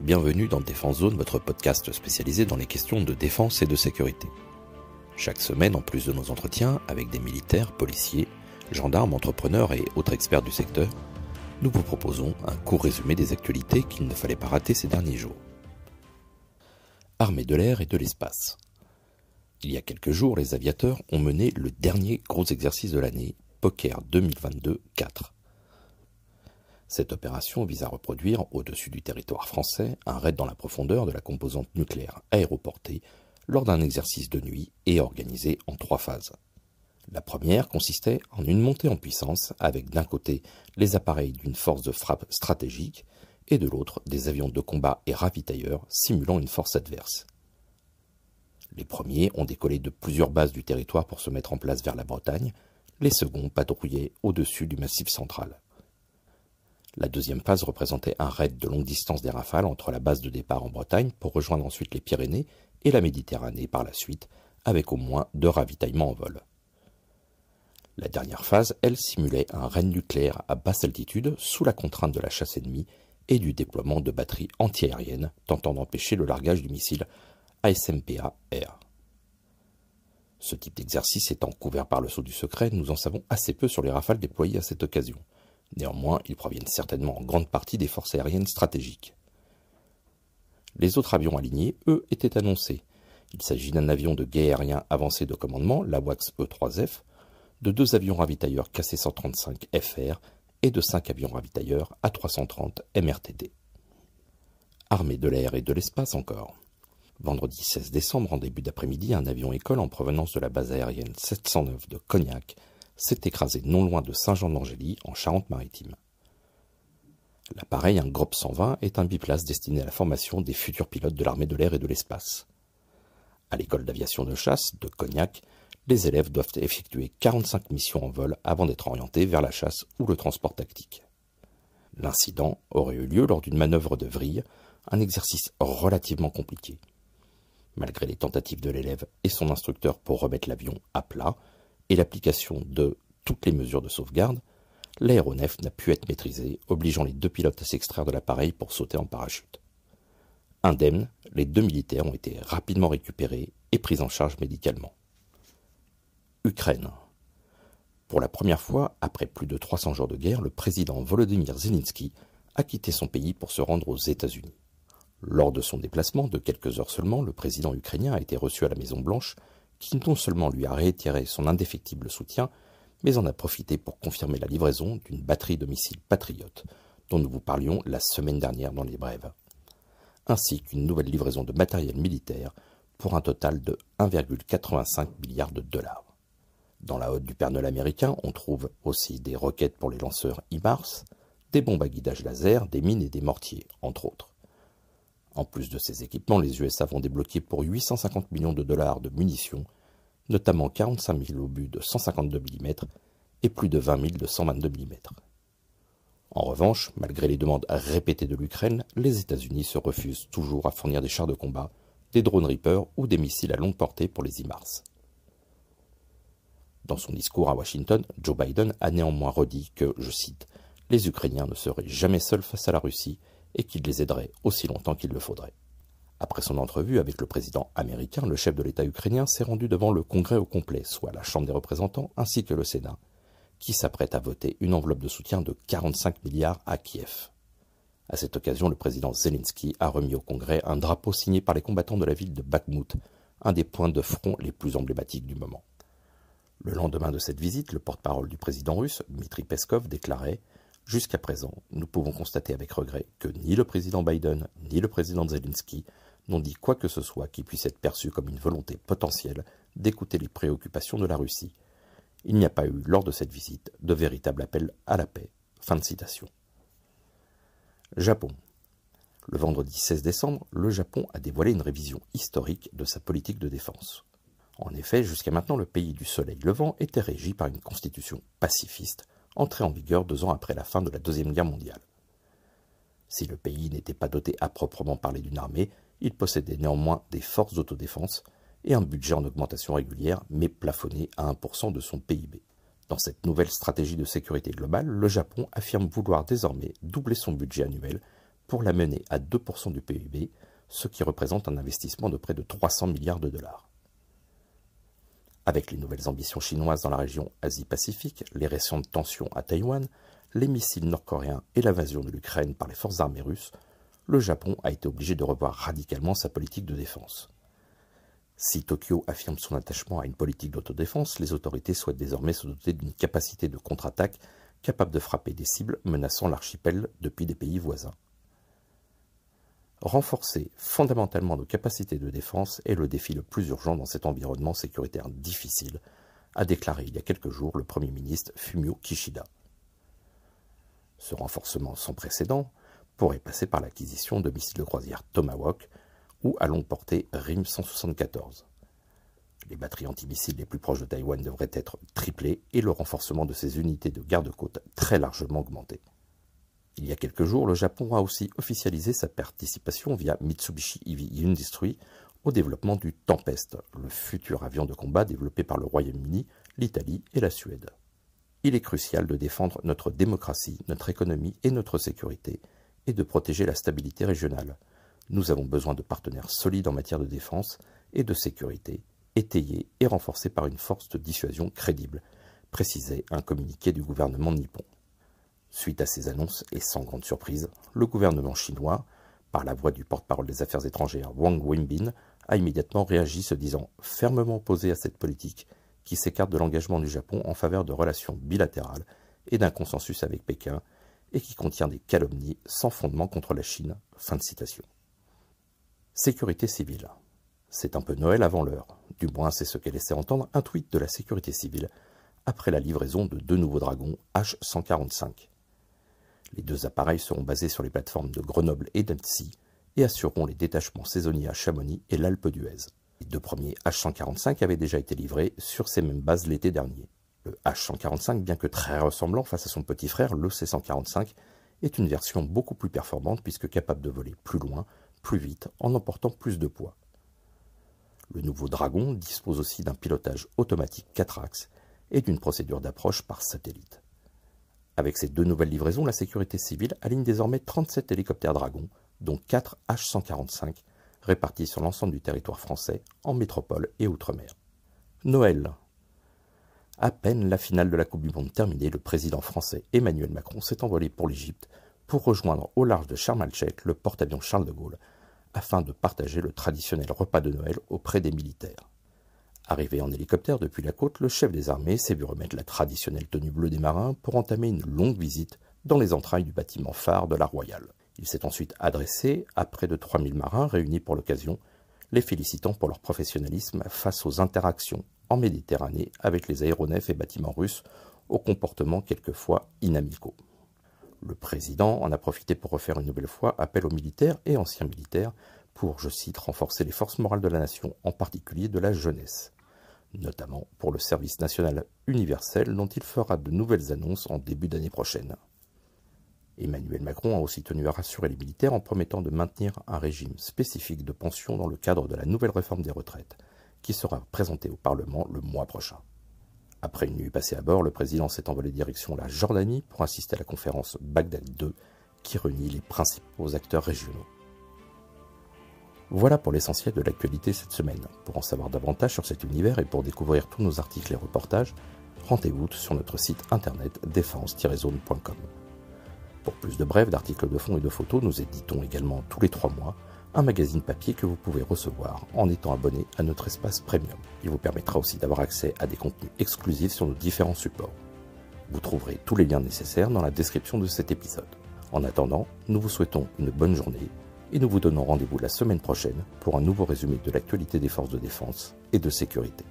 Bienvenue dans Défense Zone, votre podcast spécialisé dans les questions de défense et de sécurité. Chaque semaine, en plus de nos entretiens avec des militaires, policiers, gendarmes, entrepreneurs et autres experts du secteur, nous vous proposons un court résumé des actualités qu'il ne fallait pas rater ces derniers jours. Armée de l'air et de l'espace. Il y a quelques jours, les aviateurs ont mené le dernier gros exercice de l'année, Poker 2022-4. Cette opération vise à reproduire, au-dessus du territoire français, un raid dans la profondeur de la composante nucléaire aéroportée lors d'un exercice de nuit et organisé en 3 phases. La première consistait en une montée en puissance avec d'un côté les appareils d'une force de frappe stratégique et de l'autre des avions de combat et ravitailleurs simulant une force adverse. Les premiers ont décollé de plusieurs bases du territoire pour se mettre en place vers la Bretagne, les seconds patrouillaient au-dessus du Massif central. La deuxième phase représentait un raid de longue distance des Rafales entre la base de départ en Bretagne pour rejoindre ensuite les Pyrénées et la Méditerranée par la suite, avec au moins 2 ravitaillements en vol. La dernière phase, elle, simulait un raid nucléaire à basse altitude sous la contrainte de la chasse ennemie et du déploiement de batteries antiaériennes tentant d'empêcher le largage du missile ASMPA-R. Ce type d'exercice étant couvert par le sceau du secret, nous en savons assez peu sur les Rafales déployées à cette occasion. Néanmoins, ils proviennent certainement en grande partie des forces aériennes stratégiques. Les autres avions alignés, eux, étaient annoncés. Il s'agit d'un avion de guet aérien avancé de commandement, l'AWACS E-3F, de 2 avions ravitailleurs KC-135FR et de 5 avions ravitailleurs A330 MRTT. Armée de l'air et de l'espace encore. Vendredi 16 décembre, en début d'après-midi, un avion école en provenance de la base aérienne 709 de Cognac s'est écrasé non loin de Saint-Jean-d'Angély, en Charente-Maritime. L'appareil, un Grop 120, est un biplace destiné à la formation des futurs pilotes de l'armée de l'air et de l'espace. À l'école d'aviation de chasse de Cognac, les élèves doivent effectuer 45 missions en vol avant d'être orientés vers la chasse ou le transport tactique. L'incident aurait eu lieu lors d'une manœuvre de vrille, un exercice relativement compliqué. Malgré les tentatives de l'élève et son instructeur pour remettre l'avion à plat, et l'application de toutes les mesures de sauvegarde, l'aéronef n'a pu être maîtrisé, obligeant les 2 pilotes à s'extraire de l'appareil pour sauter en parachute. Indemnes, les 2 militaires ont été rapidement récupérés et pris en charge médicalement. Ukraine. Pour la première fois, après plus de 300 jours de guerre, le président Volodymyr Zelensky a quitté son pays pour se rendre aux États-Unis. Lors de son déplacement de quelques heures seulement, le président ukrainien a été reçu à la Maison-Blanche, qui non seulement lui a réitéré son indéfectible soutien, mais en a profité pour confirmer la livraison d'une batterie de missiles Patriot, dont nous vous parlions la semaine dernière dans les brèves, ainsi qu'une nouvelle livraison de matériel militaire pour un total de 1,85 milliard de dollars. Dans la hotte du Père Noël américain, on trouve aussi des roquettes pour les lanceurs HIMARS, des bombes à guidage laser, des mines et des mortiers, entre autres. En plus de ces équipements, les USA vont débloquer pour 850 millions de dollars de munitions, notamment 45 000 obus de 152 mm et plus de 20 000 de 122 mm. En revanche, malgré les demandes répétées de l'Ukraine, les États-Unis se refusent toujours à fournir des chars de combat, des drones Reaper ou des missiles à longue portée pour les HIMARS. Dans son discours à Washington, Joe Biden a néanmoins redit que, je cite, « les Ukrainiens ne seraient jamais seuls face à la Russie » et qu'il les aiderait aussi longtemps qu'il le faudrait. Après son entrevue avec le président américain, le chef de l'État ukrainien s'est rendu devant le Congrès au complet, soit la Chambre des représentants ainsi que le Sénat, qui s'apprête à voter une enveloppe de soutien de 45 milliards à Kiev. À cette occasion, le président Zelensky a remis au Congrès un drapeau signé par les combattants de la ville de Bakhmout, un des points de front les plus emblématiques du moment. Le lendemain de cette visite, le porte-parole du président russe, Dmitry Peskov, déclarait « Jusqu'à présent, nous pouvons constater avec regret que ni le président Biden ni le président Zelensky n'ont dit quoi que ce soit qui puisse être perçu comme une volonté potentielle d'écouter les préoccupations de la Russie. Il n'y a pas eu, lors de cette visite, de véritable appel à la paix. » Fin de citation. Japon. Le vendredi 16 décembre, le Japon a dévoilé une révision historique de sa politique de défense. En effet, jusqu'à maintenant, le pays du soleil levant était régi par une constitution pacifiste, entrée en vigueur 2 ans après la fin de la Deuxième Guerre mondiale. Si le pays n'était pas doté à proprement parler d'une armée, il possédait néanmoins des forces d'autodéfense et un budget en augmentation régulière, mais plafonné à 1% de son PIB. Dans cette nouvelle stratégie de sécurité globale, le Japon affirme vouloir désormais doubler son budget annuel pour la mener à 2% du PIB, ce qui représente un investissement de près de 300 milliards de dollars. Avec les nouvelles ambitions chinoises dans la région Asie-Pacifique, les récentes tensions à Taïwan, les missiles nord-coréens et l'invasion de l'Ukraine par les forces armées russes, le Japon a été obligé de revoir radicalement sa politique de défense. Si Tokyo affirme son attachement à une politique d'autodéfense, les autorités souhaitent désormais se doter d'une capacité de contre-attaque capable de frapper des cibles menaçant l'archipel depuis des pays voisins. Renforcer fondamentalement nos capacités de défense est le défi le plus urgent dans cet environnement sécuritaire difficile, a déclaré il y a quelques jours le Premier ministre Fumio Kishida. Ce renforcement sans précédent pourrait passer par l'acquisition de missiles de croisière Tomahawk ou à longue portée RIM 174. Les batteries antimissiles les plus proches de Taïwan devraient être triplées et le renforcement de ces unités de garde-côte très largement augmenté. Il y a quelques jours, le Japon a aussi officialisé sa participation via Mitsubishi Heavy Industries au développement du Tempest, le futur avion de combat développé par le Royaume-Uni, l'Italie et la Suède. Il est crucial de défendre notre démocratie, notre économie et notre sécurité, et de protéger la stabilité régionale. Nous avons besoin de partenaires solides en matière de défense et de sécurité, étayés et renforcés par une force de dissuasion crédible, précisait un communiqué du gouvernement nippon. Suite à ces annonces, et sans grande surprise, le gouvernement chinois, par la voix du porte-parole des Affaires étrangères Wang Wenbin, a immédiatement réagi se disant fermement opposé à cette politique qui s'écarte de l'engagement du Japon en faveur de relations bilatérales et d'un consensus avec Pékin et qui contient des calomnies sans fondement contre la Chine. Fin de citation. Sécurité civile. C'est un peu Noël avant l'heure, du moins c'est ce qu'a laissé entendre un tweet de la sécurité civile après la livraison de 2 nouveaux dragons H-145. Les 2 appareils seront basés sur les plateformes de Grenoble et d'Annecy et assureront les détachements saisonniers à Chamonix et l'Alpe d'Huez. Les 2 premiers H-145 avaient déjà été livrés sur ces mêmes bases l'été dernier. Le H-145, bien que très ressemblant face à son petit frère, le C-145, est une version beaucoup plus performante puisque capable de voler plus loin, plus vite, en emportant plus de poids. Le nouveau Dragon dispose aussi d'un pilotage automatique 4 axes et d'une procédure d'approche par satellite. Avec ces 2 nouvelles livraisons, la sécurité civile aligne désormais 37 hélicoptères Dragon, dont 4 H-145, répartis sur l'ensemble du territoire français, en métropole et outre-mer. Noël. À peine la finale de la Coupe du Monde terminée, le président français Emmanuel Macron s'est envolé pour l'Égypte pour rejoindre au large de Sharm el-Sheikh le porte-avions Charles de Gaulle, afin de partager le traditionnel repas de Noël auprès des militaires. Arrivé en hélicoptère depuis la côte, le chef des armées s'est vu remettre la traditionnelle tenue bleue des marins pour entamer une longue visite dans les entrailles du bâtiment phare de la Royale. Il s'est ensuite adressé à près de 3000 marins réunis pour l'occasion, les félicitant pour leur professionnalisme face aux interactions en Méditerranée avec les aéronefs et bâtiments russes aux comportements quelquefois inamicaux. Le président en a profité pour refaire une nouvelle fois appel aux militaires et anciens militaires pour, je cite, renforcer les forces morales de la nation, en particulier de la jeunesse, notamment pour le service national universel dont il fera de nouvelles annonces en début d'année prochaine. Emmanuel Macron a aussi tenu à rassurer les militaires en promettant de maintenir un régime spécifique de pension dans le cadre de la nouvelle réforme des retraites, qui sera présentée au Parlement le mois prochain. Après une nuit passée à bord, le président s'est envolé direction la Jordanie pour assister à la conférence Bagdad II, qui réunit les principaux acteurs régionaux. Voilà pour l'essentiel de l'actualité cette semaine. Pour en savoir davantage sur cet univers et pour découvrir tous nos articles et reportages, rendez-vous sur notre site internet défense-zone.com. Pour plus de brefs, d'articles de fond et de photos, nous éditons également tous les 3 mois un magazine papier que vous pouvez recevoir en étant abonné à notre espace premium. Il vous permettra aussi d'avoir accès à des contenus exclusifs sur nos différents supports. Vous trouverez tous les liens nécessaires dans la description de cet épisode. En attendant, nous vous souhaitons une bonne journée et nous vous donnons rendez-vous la semaine prochaine pour un nouveau résumé de l'actualité des forces de défense et de sécurité.